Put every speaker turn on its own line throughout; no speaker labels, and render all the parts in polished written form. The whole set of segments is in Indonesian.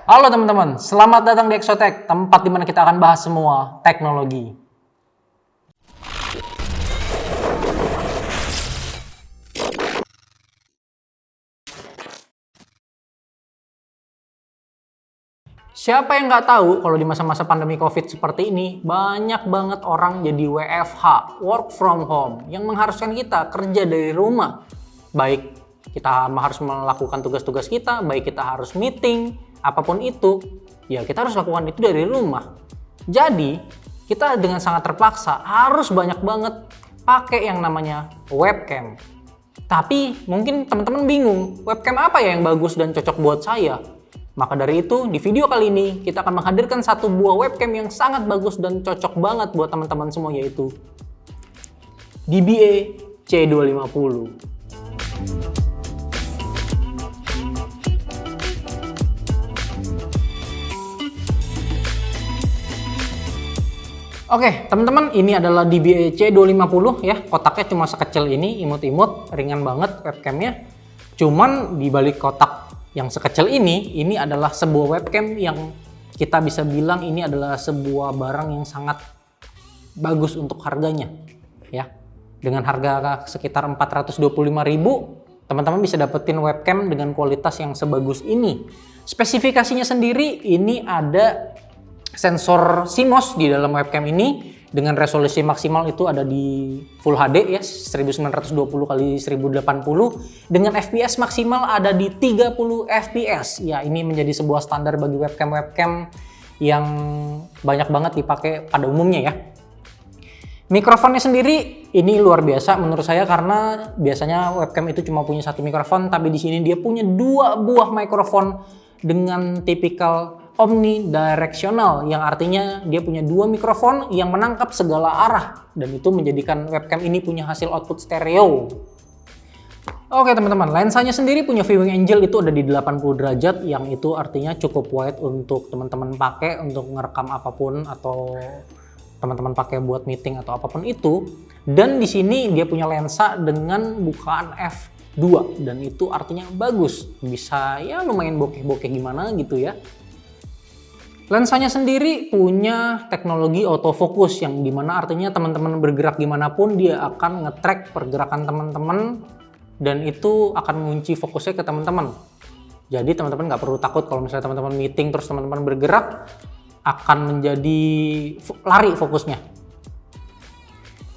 Halo teman-teman, selamat datang di Exotech, tempat di mana kita akan bahas semua teknologi. Siapa yang nggak tahu kalau di masa-masa pandemi COVID seperti ini, banyak banget orang jadi WFH, work from home, yang mengharuskan kita kerja dari rumah. Baik kita harus melakukan tugas-tugas kita, baik kita harus meeting, apapun itu, ya kita harus lakukan itu dari rumah. Jadi, kita dengan sangat terpaksa harus banyak banget pakai yang namanya webcam. Tapi mungkin teman-teman bingung, webcam apa ya yang bagus dan cocok buat saya? Maka dari itu, di video kali ini kita akan menghadirkan satu buah webcam yang sangat bagus dan cocok banget buat teman-teman semua, yaitu DBA C250. Oke, teman-teman, ini adalah DBA C250 ya. Kotaknya cuma sekecil ini, imut-imut, ringan banget webcamnya. Cuman di balik kotak yang sekecil ini adalah sebuah webcam yang kita bisa bilang ini adalah sebuah barang yang sangat bagus untuk harganya ya. Dengan harga sekitar 425.000, teman-teman bisa dapetin webcam dengan kualitas yang sebagus ini. Spesifikasinya sendiri, ini ada sensor CMOS di dalam webcam ini dengan resolusi maksimal itu ada di Full HD ya, 1920x1080, dengan FPS maksimal ada di 30 FPS. Ya, ini menjadi sebuah standar bagi webcam-webcam yang banyak banget dipakai pada umumnya ya. Mikrofonnya sendiri ini luar biasa menurut saya, karena biasanya webcam itu cuma punya satu mikrofon, tapi di sini dia punya dua buah mikrofon dengan tipikal omnidirectional, yang artinya dia punya dua mikrofon yang menangkap segala arah, dan itu menjadikan webcam ini punya hasil output stereo. Oke teman-teman, lensanya sendiri punya viewing angle itu ada di 80 derajat, yang itu artinya cukup wide untuk teman-teman pakai untuk ngerekam apapun, atau teman-teman pakai buat meeting atau apapun itu. Dan di sini dia punya lensa dengan bukaan f2, dan itu artinya bagus, bisa ya lumayan bokeh-bokeh gimana gitu ya. Lensanya sendiri punya teknologi autofocus, yang dimana artinya teman-teman bergerak dimanapun dia akan nge-track pergerakan teman-teman, dan itu akan mengunci fokusnya ke teman-teman. Jadi teman-teman nggak perlu takut kalau misalnya teman-teman meeting terus teman-teman bergerak, akan menjadi lari fokusnya.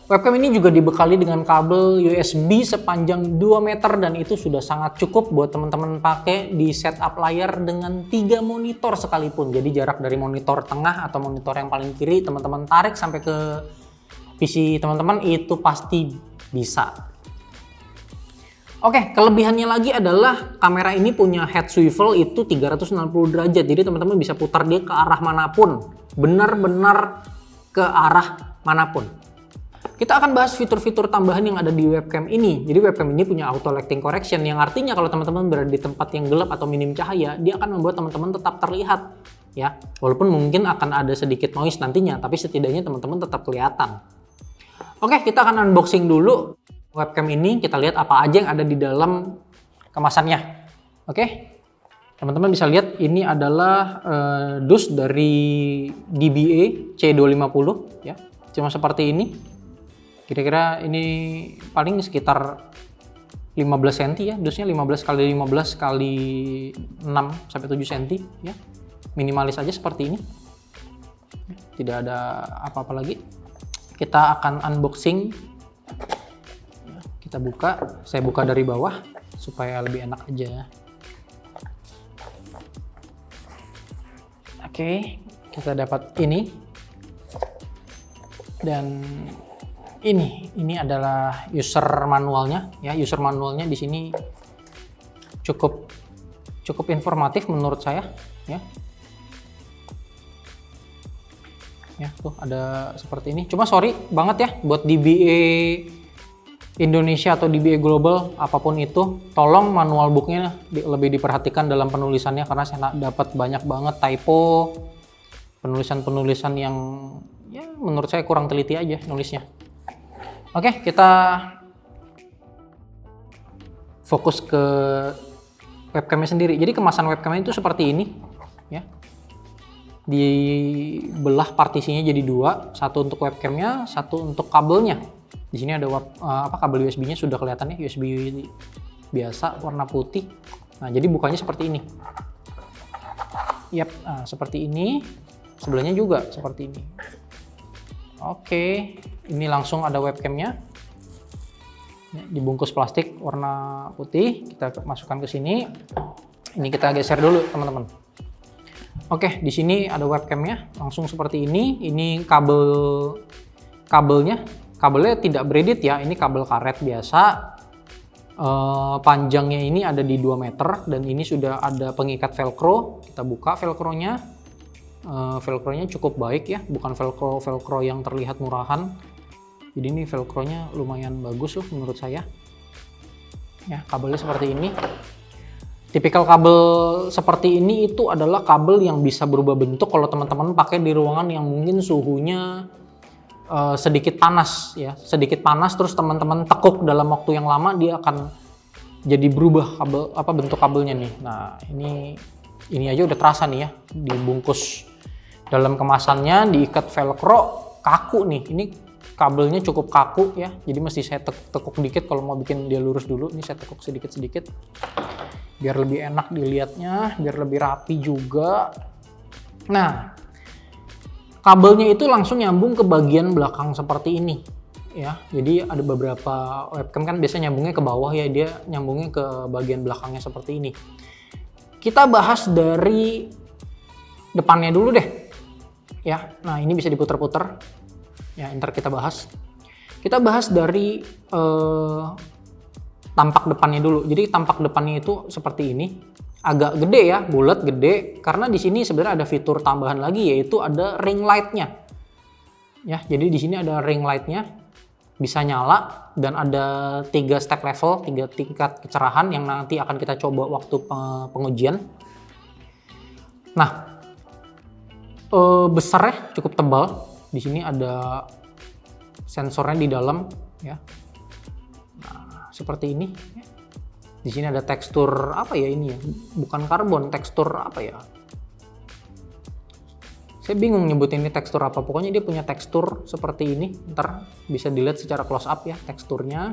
Webcam ini juga dibekali dengan kabel USB sepanjang 2 meter, dan itu sudah sangat cukup buat teman-teman pakai di setup layar dengan 3 monitor sekalipun. Jadi jarak dari monitor tengah atau monitor yang paling kiri teman-teman tarik sampai ke PC teman-teman itu pasti bisa. Oke, kelebihannya lagi adalah kamera ini punya head swivel itu 360 derajat. Jadi teman-teman bisa putar dia ke arah manapun, benar-benar ke arah manapun. Kita akan bahas fitur-fitur tambahan yang ada di webcam ini. Jadi webcam ini punya auto lighting correction, yang artinya kalau teman-teman berada di tempat yang gelap atau minim cahaya, dia akan membuat teman-teman tetap terlihat ya. Walaupun mungkin akan ada sedikit noise nantinya, tapi setidaknya teman-teman tetap kelihatan. Oke, kita akan unboxing dulu webcam ini, kita lihat apa aja yang ada di dalam kemasannya. Oke. Teman-teman bisa lihat ini adalah dus dari DBA C250 ya. Cuma seperti ini. Kira-kira ini paling sekitar 15 cm ya, dusnya 15 kali 15 kali 6 sampai 7 cm ya. Minimalis aja seperti ini. Tidak ada apa-apa lagi. Kita akan unboxing. Kita buka, saya buka dari bawah supaya lebih enak aja. Oke, kita dapat ini. Dan ini adalah user manualnya ya. User manualnya di sini cukup informatif menurut saya ya. Ya, tuh ada seperti ini. Cuma sorry banget ya buat DBA Indonesia atau DBA Global apapun itu, tolong manual booknya lebih diperhatikan dalam penulisannya, karena saya dapat banyak banget typo, penulisan-penulisan yang ya menurut saya kurang teliti aja nulisnya. Oke, kita fokus ke webcamnya sendiri. Jadi kemasan webcamnya itu seperti ini ya. Dibelah partisinya jadi dua, satu untuk webcamnya, satu untuk kabelnya. Di sini ada kabel USB-nya sudah kelihatan ya, USB biasa warna putih. Nah, jadi bukanya seperti ini. Yap, seperti ini. Sebelahnya juga seperti ini. Oke, ini langsung ada webcamnya. Dibungkus plastik warna putih, kita masukkan ke sini. Ini kita geser dulu, teman-teman. Oke, di sini ada webcamnya, langsung seperti ini. Ini kabelnya tidak braided ya, ini kabel karet biasa. Panjangnya ini ada di 2 meter dan ini sudah ada pengikat velcro. Kita buka velcronya. Velcronya cukup baik ya, bukan velcro yang terlihat murahan. Jadi ini velcronya lumayan bagus loh menurut saya. Ya, kabelnya seperti ini. Tipikal kabel seperti ini itu adalah kabel yang bisa berubah bentuk kalau teman-teman pakai di ruangan yang mungkin suhunya sedikit panas ya, sedikit panas terus teman-teman tekuk dalam waktu yang lama, dia akan jadi berubah bentuk kabelnya nih. Nah, ini aja udah terasa nih ya, dibungkus dalam kemasannya, diikat velcro, kaku nih. Ini kabelnya cukup kaku ya, jadi mesti saya tekuk dikit kalau mau bikin dia lurus dulu. Ini saya tekuk sedikit-sedikit biar lebih enak dilihatnya, biar lebih rapi juga. Nah, kabelnya itu langsung nyambung ke bagian belakang seperti ini ya. Jadi ada beberapa webcam kan biasanya nyambungnya ke bawah ya, dia nyambungnya ke bagian belakangnya seperti ini. Kita bahas dari depannya dulu deh ya. Nah, ini bisa diputar-putar ya, ntar kita bahas. Kita bahas dari tampak depannya dulu. Jadi tampak depannya itu seperti ini, agak gede ya, bulat gede, karena di sini sebenarnya ada fitur tambahan lagi, yaitu ada ring light-nya. Ya, jadi di sini ada ring light-nya, bisa nyala dan ada 3 step level, 3 tingkat kecerahan yang nanti akan kita coba waktu pengujian. Nah, besarnya cukup tebal. Di sini ada sensornya di dalam ya. Nah, seperti ini. Di sini ada tekstur apa ya ini ya? Bukan karbon, tekstur apa ya? Saya bingung nyebutin ini tekstur apa. Pokoknya dia punya tekstur seperti ini. Ntar bisa dilihat secara close up ya teksturnya.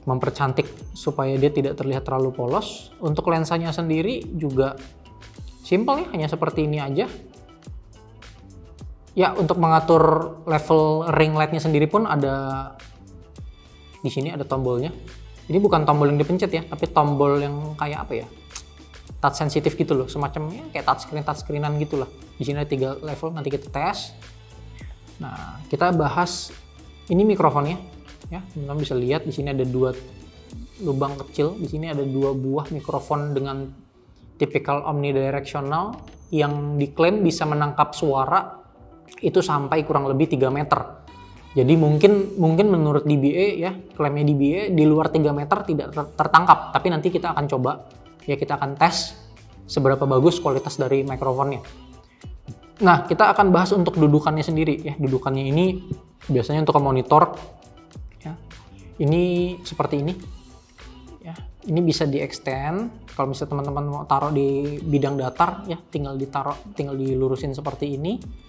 Mempercantik supaya dia tidak terlihat terlalu polos. Untuk lensanya sendiri juga simple ya, hanya seperti ini aja. Ya, untuk mengatur level ring light-nya sendiri pun ada di sini, ada tombolnya. Ini bukan tombol yang dipencet ya, tapi tombol yang kayak apa ya? Touch sensitif gitu loh, semacam ya, kayak touchscreenan gitu lah. Di sini ada 3 level, nanti kita tes. Nah, kita bahas ini mikrofonnya ya. Teman-teman bisa lihat di sini ada 2 lubang kecil. Di sini ada 2 buah mikrofon dengan tipikal omnidirectional yang diklaim bisa menangkap suara itu sampai kurang lebih 3 meter. Jadi mungkin menurut DBA ya, klaimnya DBA di luar 3 meter tidak tertangkap, tapi nanti kita akan coba ya, kita akan tes seberapa bagus kualitas dari mikrofonnya. Nah, kita akan bahas untuk dudukannya sendiri ya. Dudukannya ini biasanya untuk monitor ya. Ini seperti ini. Ya, ini bisa di-extend. Kalau misalnya teman-teman mau taruh di bidang datar ya, tinggal dilurusin seperti ini.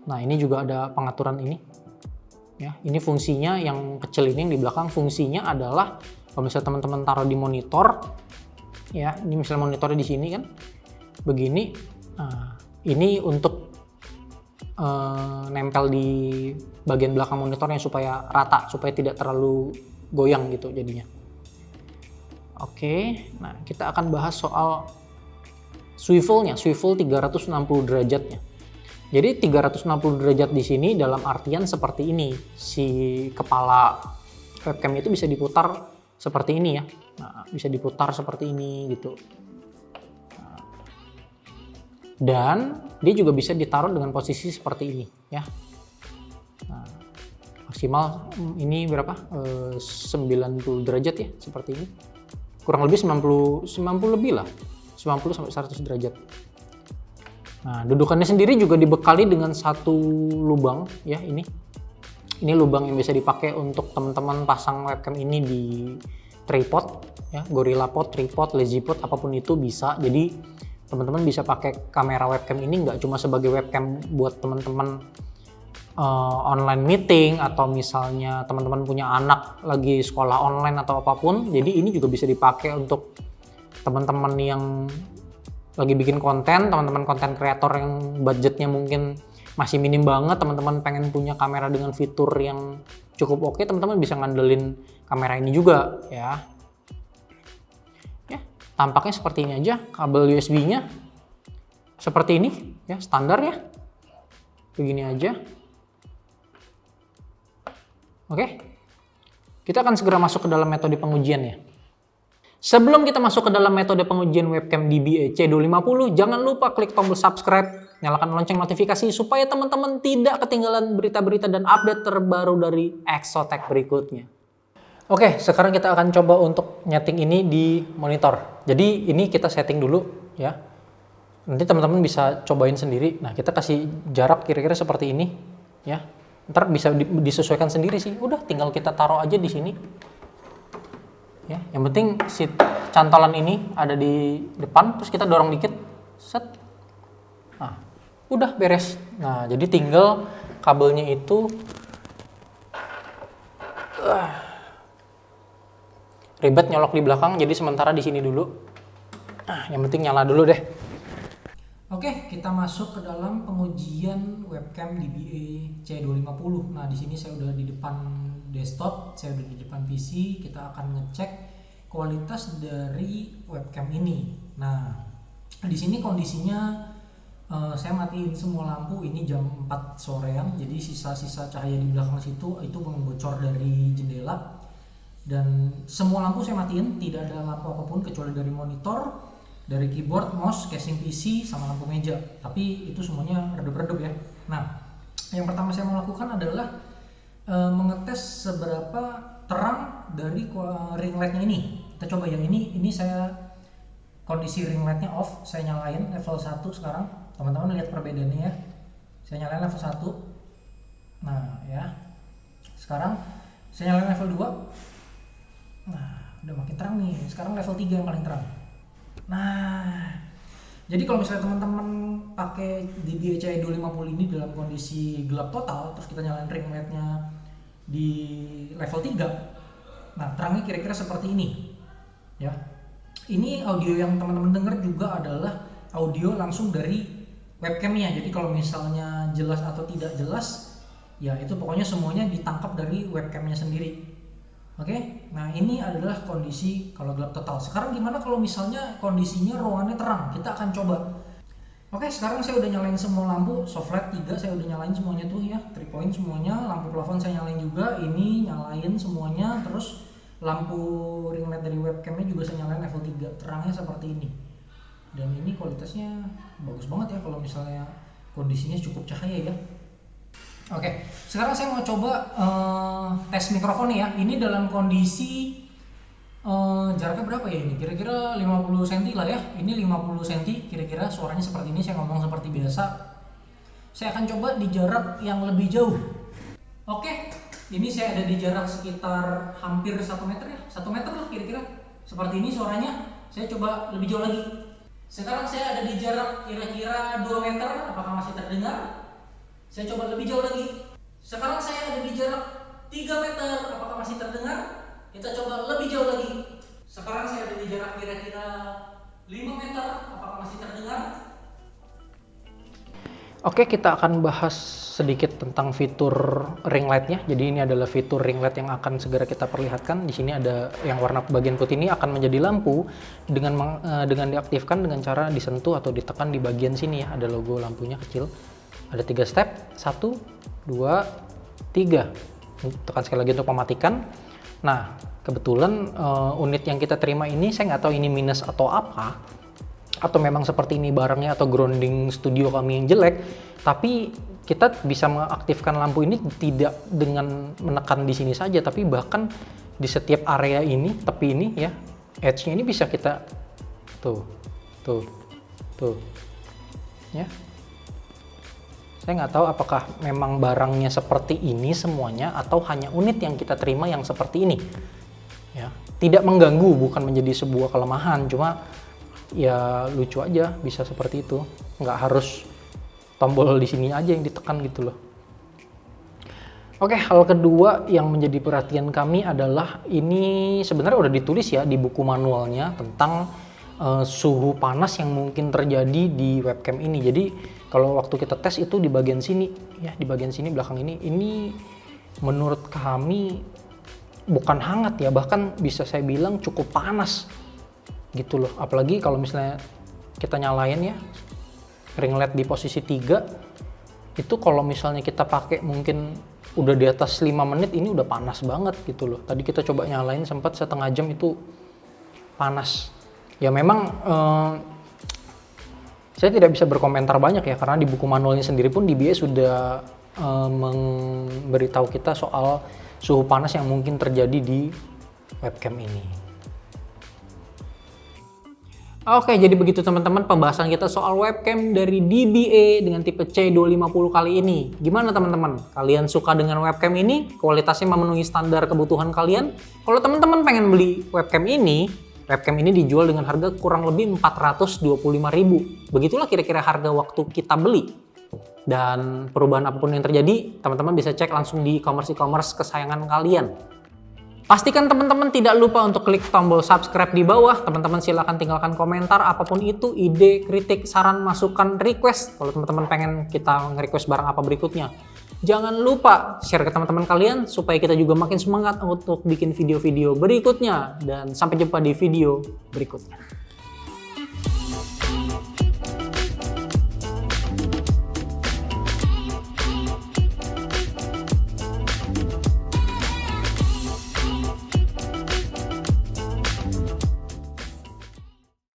Nah, ini juga ada pengaturan ini. Ya, ini fungsinya yang kecil ini yang di belakang, fungsinya adalah kalau misalnya teman-teman taruh di monitor ya, ini misalnya monitornya di sini kan begini. Nah, ini untuk nempel di bagian belakang monitornya supaya rata, supaya tidak terlalu goyang gitu jadinya. Oke, nah kita akan bahas soal swivel 360 derajatnya. Jadi 360 derajat di sini dalam artian seperti ini. Si kepala webcam itu bisa diputar seperti ini ya. Nah, bisa diputar seperti ini gitu. Nah, dan dia juga bisa ditaruh dengan posisi seperti ini ya. Nah, maksimal ini berapa? 90 derajat ya, seperti ini. Kurang lebih 90 lebih lah. 90 sampai 100 derajat. Nah, dudukannya sendiri juga dibekali dengan 1 lubang ya, ini. Ini lubang yang bisa dipakai untuk teman-teman pasang webcam ini di tripod ya, Gorilla Pod, tripod, lazy pod, apapun itu bisa. Jadi teman-teman bisa pakai kamera webcam ini nggak cuma sebagai webcam buat teman-teman online meeting, atau misalnya teman-teman punya anak lagi sekolah online atau apapun. Jadi ini juga bisa dipakai untuk teman-teman yang lagi bikin konten, teman-teman konten kreator yang budgetnya mungkin masih minim banget, teman-teman pengen punya kamera dengan fitur yang cukup oke, teman-teman bisa ngandelin kamera ini juga ya. Ya, tampaknya seperti ini aja. Kabel USB-nya seperti ini ya, standar ya. Begini aja. Oke. Kita akan segera masuk ke dalam metode pengujiannya. Sebelum kita masuk ke dalam metode pengujian webcam DBA C250, jangan lupa klik tombol subscribe, nyalakan lonceng notifikasi supaya teman-teman tidak ketinggalan berita-berita dan update terbaru dari Exotech berikutnya. Oke, sekarang kita akan coba untuk nyeting ini di monitor. Jadi ini kita setting dulu ya. Nanti teman-teman bisa cobain sendiri. Nah, kita kasih jarak kira-kira seperti ini ya. Ntar bisa disesuaikan sendiri sih. Udah, tinggal kita taruh aja di sini. Ya, yang penting si cantolan ini ada di depan, terus kita dorong dikit, set. Nah, udah beres. Nah, jadi tinggal kabelnya itu ribet nyolok di belakang, jadi sementara di sini dulu. Nah, yang penting nyala dulu deh. Oke, kita masuk ke dalam pengujian webcam DBA C250. Nah, di sini saya udah di depan desktop, saya udah di depan PC. Kita akan ngecek kualitas dari webcam ini. Nah, di sini kondisinya saya matiin semua lampu. Ini jam 4 sorean, jadi sisa-sisa cahaya di belakang situ itu bocor dari jendela. Dan semua lampu saya matiin, tidak ada lampu apapun kecuali dari monitor, dari keyboard, mouse, casing PC, sama lampu meja. Tapi itu semuanya redup-redup ya. Nah, yang pertama saya mau lakukan adalah mengetes seberapa terang dari ring lightnya ini. Kita coba yang ini saya kondisi ring lightnya off, saya nyalain level 1 sekarang. Teman-teman lihat perbedaannya ya. Saya nyalain level 1. Nah ya, sekarang saya nyalain level 2. Nah, udah makin terang nih. Sekarang level 3 yang paling terang. Nah, jadi kalau misalnya teman-teman pakai DBA C250 ini dalam kondisi gelap total, terus kita nyalain ring lightnya di level 3, nah terangnya kira-kira seperti ini ya. Ini audio yang teman-teman dengar juga adalah audio langsung dari webcamnya. Jadi kalau misalnya jelas atau tidak jelas, ya itu pokoknya semuanya ditangkap dari webcamnya sendiri. Oke, nah ini adalah kondisi kalau gelap total. Sekarang gimana kalau misalnya kondisinya ruangannya terang? Kita akan coba. Oke, sekarang saya udah nyalain semua lampu, soft light 3 saya udah nyalain semuanya tuh ya, 3 point semuanya. Lampu plafon saya nyalain juga, ini nyalain semuanya. Terus lampu ring light dari webcamnya juga saya nyalain level 3, terangnya seperti ini. Dan ini kualitasnya bagus banget ya kalau misalnya kondisinya cukup cahaya ya. Oke, sekarang saya mau coba tes mikrofon ya. Ini dalam kondisi jaraknya berapa ya ini? Kira-kira 50 cm lah ya. Ini 50 cm kira-kira suaranya seperti ini. Saya ngomong seperti biasa. Saya akan coba di jarak yang lebih jauh. Oke, ini saya ada di jarak sekitar hampir 1 meter ya. 1 meter lah kira-kira. Seperti ini suaranya. Saya coba lebih jauh lagi. Sekarang saya ada di jarak kira-kira 2 meter. Apakah masih terdengar? Saya coba lebih jauh lagi. Sekarang saya ada di jarak 3 meter. Apakah masih terdengar? Kita coba lebih jauh lagi. Sekarang saya ada di jarak kira-kira 5 meter. Apakah masih terdengar? Oke, kita akan bahas sedikit tentang fitur ring light-nya. Jadi ini adalah fitur ring light yang akan segera kita perlihatkan. Di sini ada yang warna bagian putih ini akan menjadi lampu dengan diaktifkan dengan cara disentuh atau ditekan di bagian sini ya. Ada logo lampunya kecil. Ada 3 step, 1, 2, 3. Tekan sekali lagi untuk mematikan. Nah, kebetulan unit yang kita terima ini saya nggak tahu ini minus atau apa, atau memang seperti ini barangnya atau grounding studio kami yang jelek. Tapi kita bisa mengaktifkan lampu ini tidak dengan menekan di sini saja, tapi bahkan di setiap area ini, tepi ini ya, edge-nya ini bisa kita tuh ya. Saya nggak tahu apakah memang barangnya seperti ini semuanya atau hanya unit yang kita terima yang seperti ini. Ya, tidak mengganggu, bukan menjadi sebuah kelemahan. Cuma ya lucu aja bisa seperti itu. Nggak harus tombol di sini aja yang ditekan gitu loh. Oke, hal kedua yang menjadi perhatian kami adalah ini sebenarnya udah ditulis ya di buku manualnya tentang suhu panas yang mungkin terjadi di webcam ini. Jadi kalau waktu kita tes itu di bagian sini ya, di bagian sini belakang ini menurut kami bukan hangat ya, bahkan bisa saya bilang cukup panas gitu loh. Apalagi kalau misalnya kita nyalain ya ring LED di posisi 3, itu kalau misalnya kita pakai mungkin udah di atas 5 menit ini udah panas banget gitu loh. Tadi kita coba nyalain sempat setengah jam itu panas. Ya memang saya tidak bisa berkomentar banyak ya, karena di buku manualnya sendiri pun DBA sudah memberitahu kita soal suhu panas yang mungkin terjadi di webcam ini. Oke, jadi begitu teman-teman pembahasan kita soal webcam dari DBA dengan tipe C250 kali ini. Gimana teman-teman? Kalian suka dengan webcam ini? Kualitasnya memenuhi standar kebutuhan kalian? Kalau teman-teman pengen beli webcam ini dijual dengan harga kurang lebih 425.000. Begitulah kira-kira harga waktu kita beli. Dan perubahan apapun yang terjadi, teman-teman bisa cek langsung di e-commerce kesayangan kalian. Pastikan teman-teman tidak lupa untuk klik tombol subscribe di bawah. Teman-teman silahkan tinggalkan komentar apapun itu, ide, kritik, saran, masukan, request. Kalau teman-teman pengen kita nge-request barang apa berikutnya. Jangan lupa share ke teman-teman kalian supaya kita juga makin semangat untuk bikin video-video berikutnya. Dan sampai jumpa di video berikutnya.